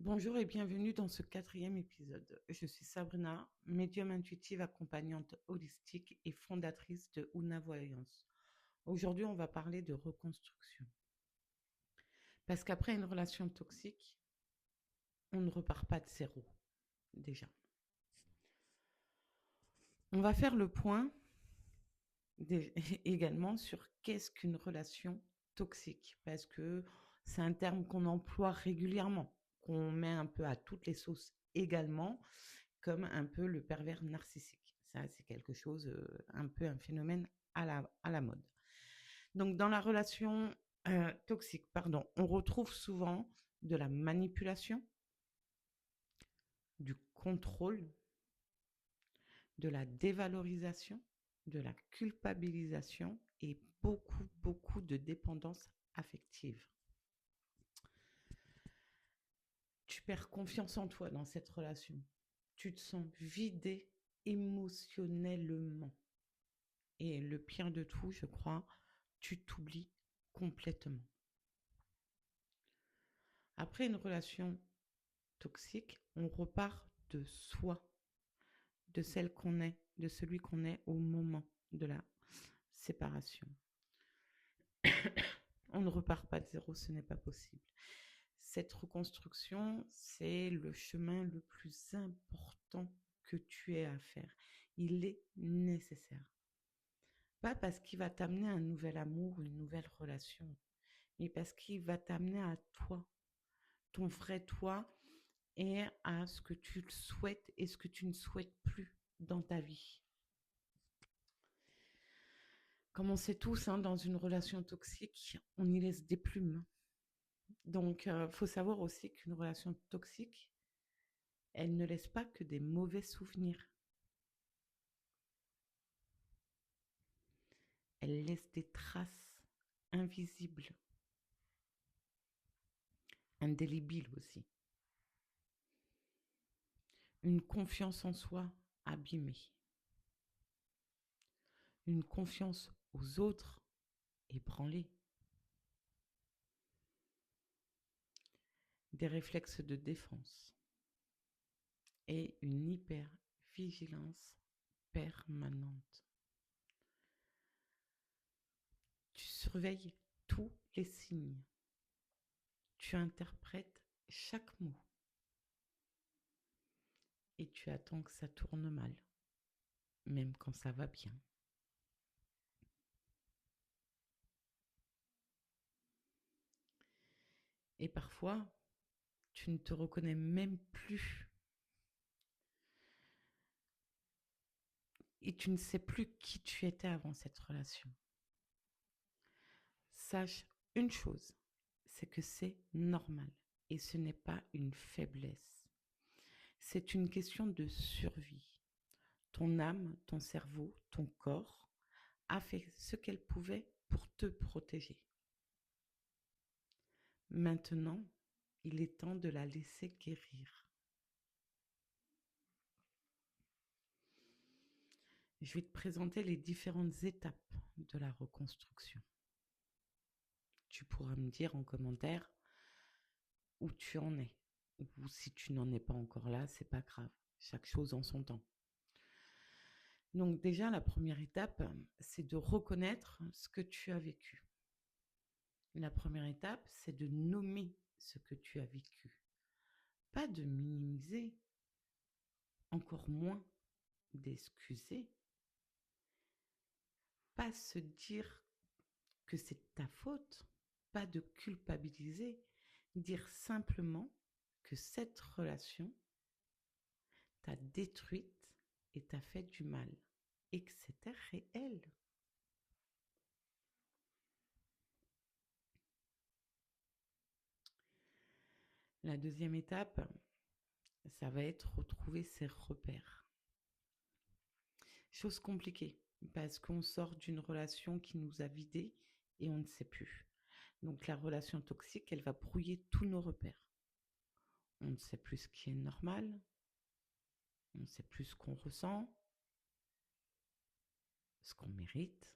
Bonjour et bienvenue dans ce 4e épisode. Je suis Sabrina, médium intuitive accompagnante holistique et fondatrice de Ouna Voyance. Aujourd'hui, on va parler de reconstruction. Parce qu'après une relation toxique, on ne repart pas de zéro, déjà. On va faire le point également sur qu'est-ce qu'une relation toxique. Parce que c'est un terme qu'on emploie régulièrement, qu'on met un peu à toutes les sauces également, comme un peu le pervers narcissique. Ça, c'est quelque chose, un peu un phénomène à la mode. Donc, dans la relation toxique, on retrouve souvent de la manipulation, du contrôle, de la dévalorisation, de la culpabilisation et beaucoup, beaucoup de dépendance affective. Tu perds confiance en toi dans cette relation. Tu te sens vidé émotionnellement. Et le pire de tout, je crois, tu t'oublies complètement. Après une relation toxique, on repart de soi, de celle qu'on est, de celui qu'on est au moment de la séparation. On ne repart pas de zéro, ce n'est pas possible. Cette reconstruction, c'est le chemin le plus important que tu aies à faire. Il est nécessaire. Pas parce qu'il va t'amener un nouvel amour, une nouvelle relation, mais parce qu'il va t'amener à toi, ton vrai toi, et à ce que tu souhaites et ce que tu ne souhaites plus dans ta vie. Comme on sait tous, dans une relation toxique, on y laisse des plumes. Donc, faut savoir aussi qu'une relation toxique, elle ne laisse pas que des mauvais souvenirs. Elle laisse des traces invisibles, indélébiles aussi. Une confiance en soi abîmée. Une confiance aux autres ébranlée. Des réflexes de défense. Et une hyper-vigilance permanente. Tu surveilles tous les signes. Tu interprètes chaque mot. Et tu attends que ça tourne mal, même quand ça va bien. Et parfois, tu ne te reconnais même plus. Et tu ne sais plus qui tu étais avant cette relation. Sache une chose, c'est que c'est normal et ce n'est pas une faiblesse. C'est une question de survie. Ton âme, ton cerveau, ton corps a fait ce qu'elle pouvait pour te protéger. Maintenant, il est temps de la laisser guérir. Je vais te présenter les différentes étapes de la reconstruction. Tu pourras me dire en commentaire où tu en es. Ou si tu n'en es pas encore là, c'est pas grave. Chaque chose en son temps. Donc déjà, la première étape, c'est de reconnaître ce que tu as vécu. La première étape, c'est de nommer ce que tu as vécu. Pas de minimiser, encore moins d'excuser. Pas se dire que c'est ta faute, pas de culpabiliser, dire simplement que cette relation t'a détruite et t'a fait du mal et que c'était réel. La deuxième étape, ça va être retrouver ses repères. Chose compliquée parce qu'on sort d'une relation qui nous a vidés et on ne sait plus. Donc la relation toxique, elle va brouiller tous nos repères. On ne sait plus ce qui est normal, on ne sait plus ce qu'on ressent, ce qu'on mérite.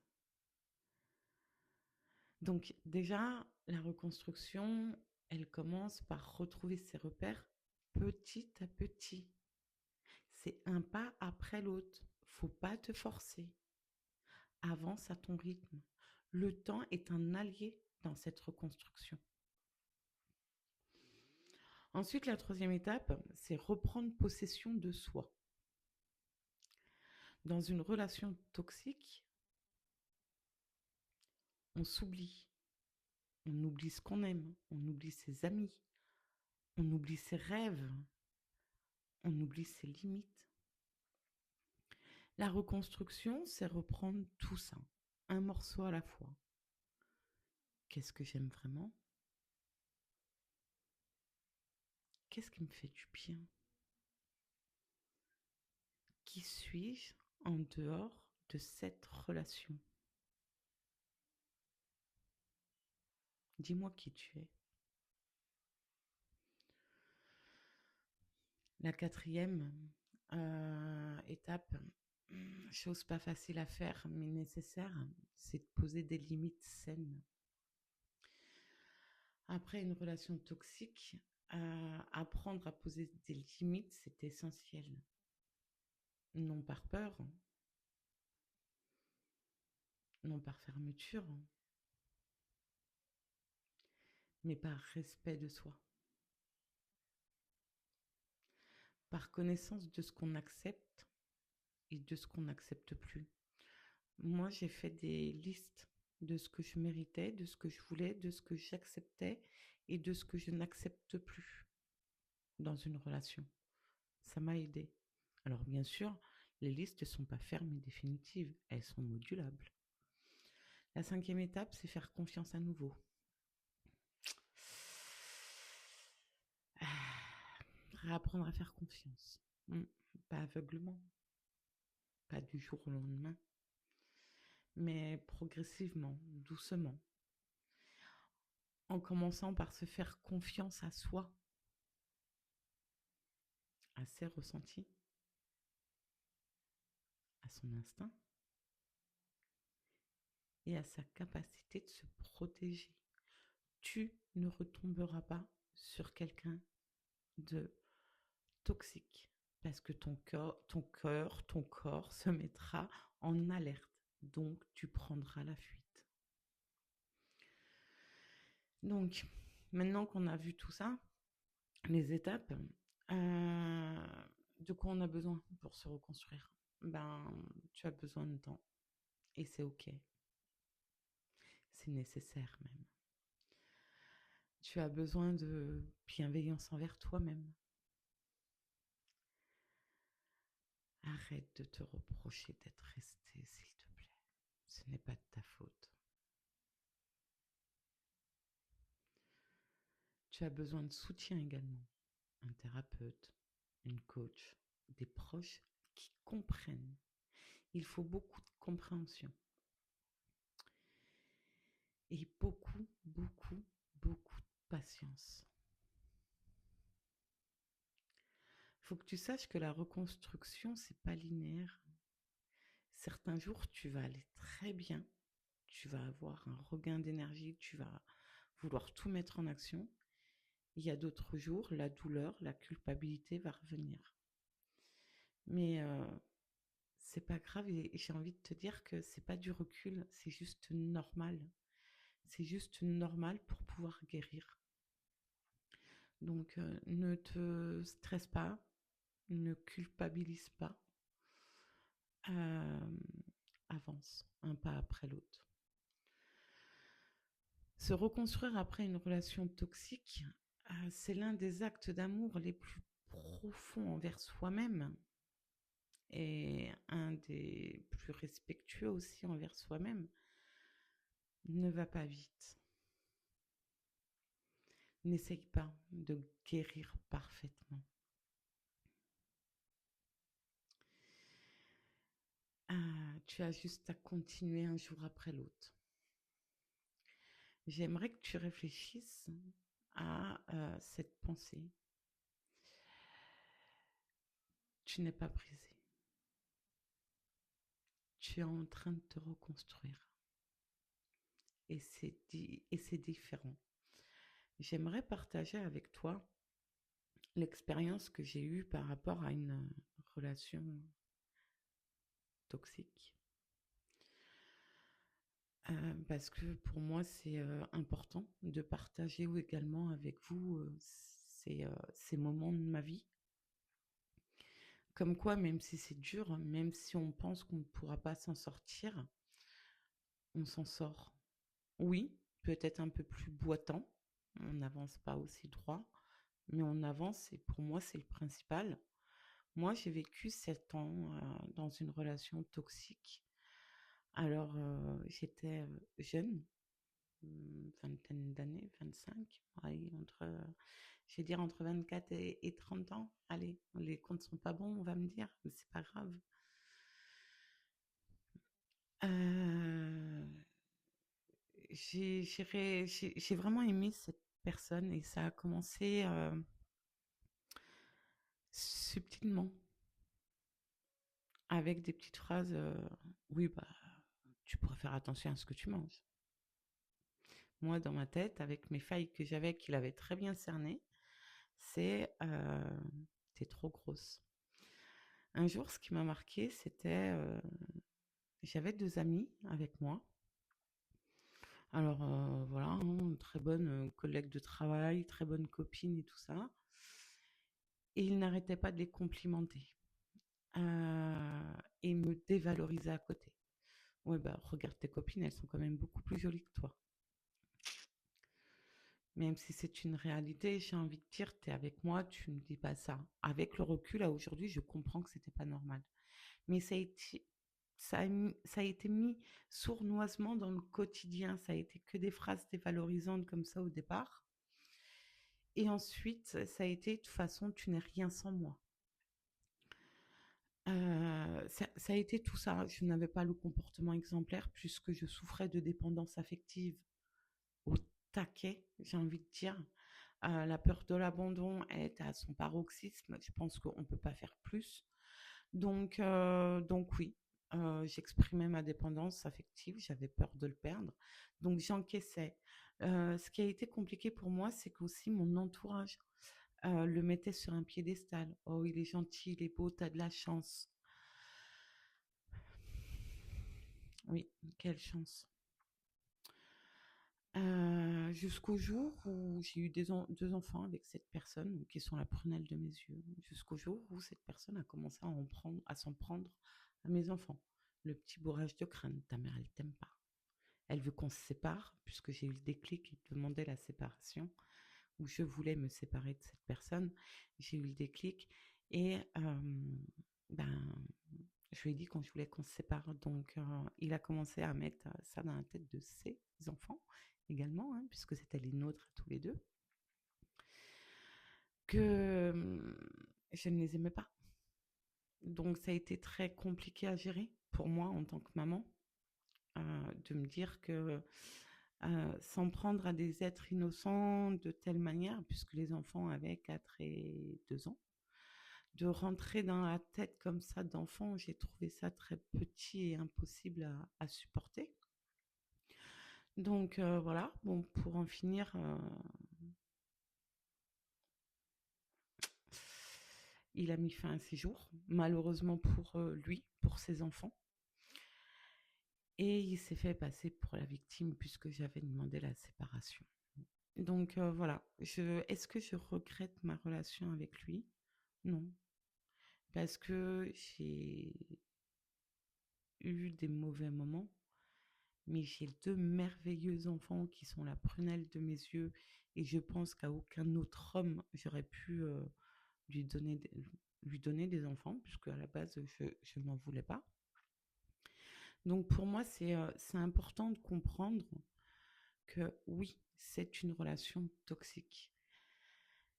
Donc déjà, la reconstruction, elle commence par retrouver ses repères petit à petit. C'est un pas après l'autre. Faut pas te forcer. Avance à ton rythme. Le temps est un allié dans cette reconstruction. Ensuite, la troisième étape, c'est reprendre possession de soi. Dans une relation toxique, on s'oublie. On oublie ce qu'on aime, on oublie ses amis, on oublie ses rêves, on oublie ses limites. La reconstruction, c'est reprendre tout ça, un morceau à la fois. Qu'est-ce que j'aime vraiment? Qu'est-ce qui me fait du bien? Qui suis-je en dehors de cette relation? Dis-moi qui tu es. La quatrième étape, chose pas facile à faire mais nécessaire, c'est de poser des limites saines. Après une relation toxique, apprendre à poser des limites, c'est essentiel. Non par peur, non par fermeture, mais par respect de soi. Par connaissance de ce qu'on accepte et de ce qu'on n'accepte plus. Moi, j'ai fait des listes de ce que je méritais, de ce que je voulais, de ce que j'acceptais et de ce que je n'accepte plus dans une relation. Ça m'a aidé. Alors bien sûr, les listes ne sont pas fermes et définitives, elles sont modulables. La cinquième étape, c'est faire confiance à nouveau. Réapprendre à faire confiance. Pas aveuglement, pas du jour au lendemain, mais progressivement, doucement. En commençant par se faire confiance à soi, à ses ressentis, à son instinct et à sa capacité de se protéger. Tu ne retomberas pas sur quelqu'un de toxique parce que ton corps se mettra en alerte. Donc, tu prendras la fuite. Donc, maintenant qu'on a vu tout ça, les étapes, de quoi on a besoin pour se reconstruire? Tu as besoin de temps et c'est ok. C'est nécessaire même. Tu as besoin de bienveillance envers toi-même. Arrête de te reprocher d'être resté, s'il te plaît. Ce n'est pas de ta faute. Tu as besoin de soutien également. Un thérapeute, une coach, des proches qui comprennent. Il faut beaucoup de compréhension. Et beaucoup, beaucoup, beaucoup de patience. Il faut que tu saches que la reconstruction, c'est pas linéaire. Certains jours, tu vas aller très bien. Tu vas avoir un regain d'énergie, tu vas vouloir tout mettre en action. Il y a d'autres jours, la douleur, la culpabilité va revenir. Mais c'est pas grave et j'ai envie de te dire que c'est pas du recul, c'est juste normal. C'est juste normal pour pouvoir guérir. Donc ne te stresse pas, ne culpabilise pas. Avance un pas après l'autre. Se reconstruire après une relation toxique, c'est l'un des actes d'amour les plus profonds envers soi-même et un des plus respectueux aussi envers soi-même. Ne va pas vite. N'essaye pas de guérir parfaitement. Tu as juste à continuer un jour après l'autre. J'aimerais que tu réfléchisses à cette pensée. Tu n'es pas brisé. Tu es en train de te reconstruire. Et c'est différent. J'aimerais partager avec toi l'expérience que j'ai eue par rapport à une relation toxique. Parce que pour moi, c'est important de partager ou également avec vous ces moments de ma vie. Comme quoi, même si c'est dur, même si on pense qu'on ne pourra pas s'en sortir, on s'en sort. Oui, peut-être un peu plus boitant, on n'avance pas aussi droit, mais on avance et pour moi, c'est le principal. Moi, j'ai vécu 7 ans dans une relation toxique. Alors, j'étais jeune, vingtaine d'années, 25, ouais, je vais dire entre 24 et 30 ans. Allez, les comptes sont pas bons, on va me dire, mais c'est pas grave. Euh, j'ai vraiment aimé cette personne et ça a commencé subtilement avec des petites phrases. Oui, bah, tu pourrais faire attention à ce que tu manges. Moi, dans ma tête, avec mes failles que j'avais, qu'il avait très bien cernées, c'est t'es trop grosse. Un jour, ce qui m'a marqué, c'était j'avais 2 amis avec moi. Alors voilà, hein, très bonne collègue de travail, très bonne copine et tout ça. Et il n'arrêtait pas de les complimenter et me dévaloriser à côté. Ouais, bah regarde tes copines, elles sont quand même beaucoup plus jolies que toi. Même si c'est une réalité, j'ai envie de dire, t'es avec moi, tu ne me dis pas ça. Avec le recul, à aujourd'hui, je comprends que c'était pas normal. Mais ça a été mis sournoisement dans le quotidien. Ça a été que des phrases dévalorisantes comme ça au départ. Et ensuite, ça a été de toute façon, tu n'es rien sans moi. Ça a été tout ça. Je n'avais pas le comportement exemplaire puisque je souffrais de dépendance affective au taquet, j'ai envie de dire. La peur de l'abandon est à son paroxysme. Je pense qu'on ne peut pas faire plus. Donc oui, j'exprimais ma dépendance affective. J'avais peur de le perdre. Donc j'encaissais. Ce qui a été compliqué pour moi, c'est qu'aussi mon entourage le mettait sur un piédestal. Oh, il est gentil, il est beau, t'as de la chance. Oui, quelle chance. Jusqu'au jour où j'ai eu 2 enfants avec cette personne, qui sont la prunelle de mes yeux, jusqu'au jour où cette personne a commencé à s'en prendre à mes enfants. Le petit bourrage de crâne, ta mère, elle t'aime pas. Elle veut qu'on se sépare, puisque j'ai eu le déclic et demandé la séparation, où je voulais me séparer de cette personne. J'ai eu le déclic et ben, je lui ai dit quand je voulais qu'on se sépare. Donc, il a commencé à mettre ça dans la tête de ses enfants également, hein, puisque c'était les nôtres tous les deux, que je ne les aimais pas. Donc, ça a été très compliqué à gérer pour moi en tant que maman, de me dire que s'en prendre à des êtres innocents de telle manière, puisque les enfants avaient 4 et 2 ans, de rentrer dans la tête comme ça d'enfant, j'ai trouvé ça très petit et impossible à supporter. Donc voilà, bon, pour en finir, il a mis fin à ses jours, malheureusement pour lui, pour ses enfants. Et il s'est fait passer pour la victime puisque j'avais demandé la séparation. Donc voilà, est-ce que je regrette ma relation avec lui? Non, parce que j'ai eu des mauvais moments, mais j'ai 2 merveilleux enfants qui sont la prunelle de mes yeux et je pense qu'à aucun autre homme j'aurais pu lui donner des enfants puisque à la base je n'en voulais pas. Donc pour moi c'est important de comprendre que oui, c'est une relation toxique.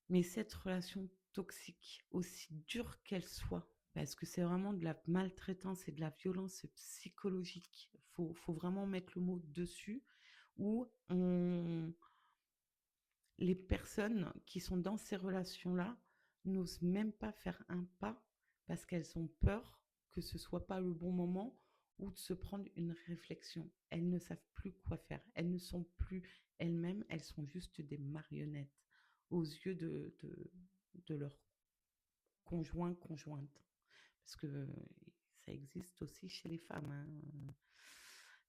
Mais cette relation toxique, aussi dure qu'elle soit, parce que c'est vraiment de la maltraitance et de la violence psychologique, faut vraiment mettre le mot dessus, où les personnes qui sont dans ces relations-là n'osent même pas faire un pas parce qu'elles ont peur que ce soit pas le bon moment ou de se prendre une réflexion. Elles ne savent plus quoi faire. Elles ne sont plus elles-mêmes, elles sont juste des marionnettes aux yeux de leur conjoint, conjointe. Parce que ça existe aussi chez les femmes, hein.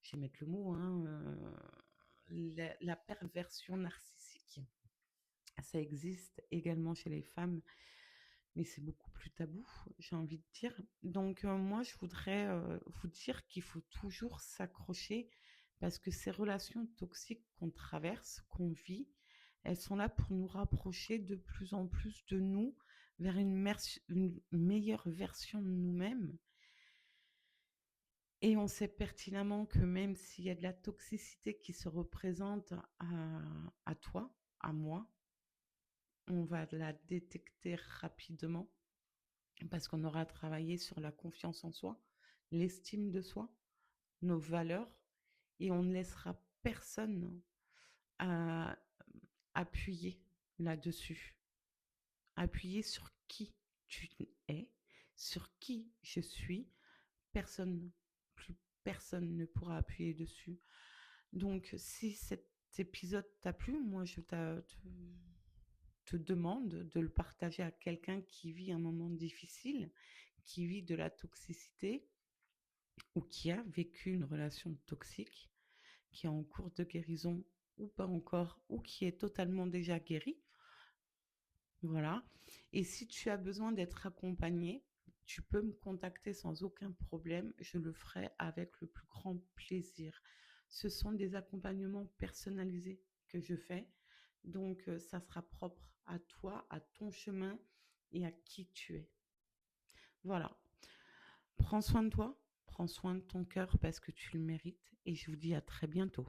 Je vais mettre le mot, hein, la perversion narcissique. Ça existe également chez les femmes, mais c'est beaucoup plus tabou, j'ai envie de dire. Donc moi, je voudrais vous dire qu'il faut toujours s'accrocher parce que ces relations toxiques qu'on traverse, qu'on vit, elles sont là pour nous rapprocher de plus en plus de nous vers une meilleure version de nous-mêmes. Et on sait pertinemment que même s'il y a de la toxicité qui se représente à toi, à moi, on va la détecter rapidement parce qu'on aura travaillé sur la confiance en soi, l'estime de soi, nos valeurs, et on ne laissera personne à appuyer là-dessus, appuyer sur qui tu es, sur qui je suis. Personne, plus personne ne pourra appuyer dessus. Donc, si cet épisode t'a plu, moi, je te demande de le partager à quelqu'un qui vit un moment difficile, qui vit de la toxicité ou qui a vécu une relation toxique, qui est en cours de guérison ou pas encore, ou qui est totalement déjà guéri. Voilà. Et si tu as besoin d'être accompagné, tu peux me contacter sans aucun problème. Je le ferai avec le plus grand plaisir. Ce sont des accompagnements personnalisés que je fais. Donc, ça sera propre à toi, à ton chemin et à qui tu es. Voilà. Prends soin de toi, prends soin de ton cœur parce que tu le mérites et je vous dis à très bientôt.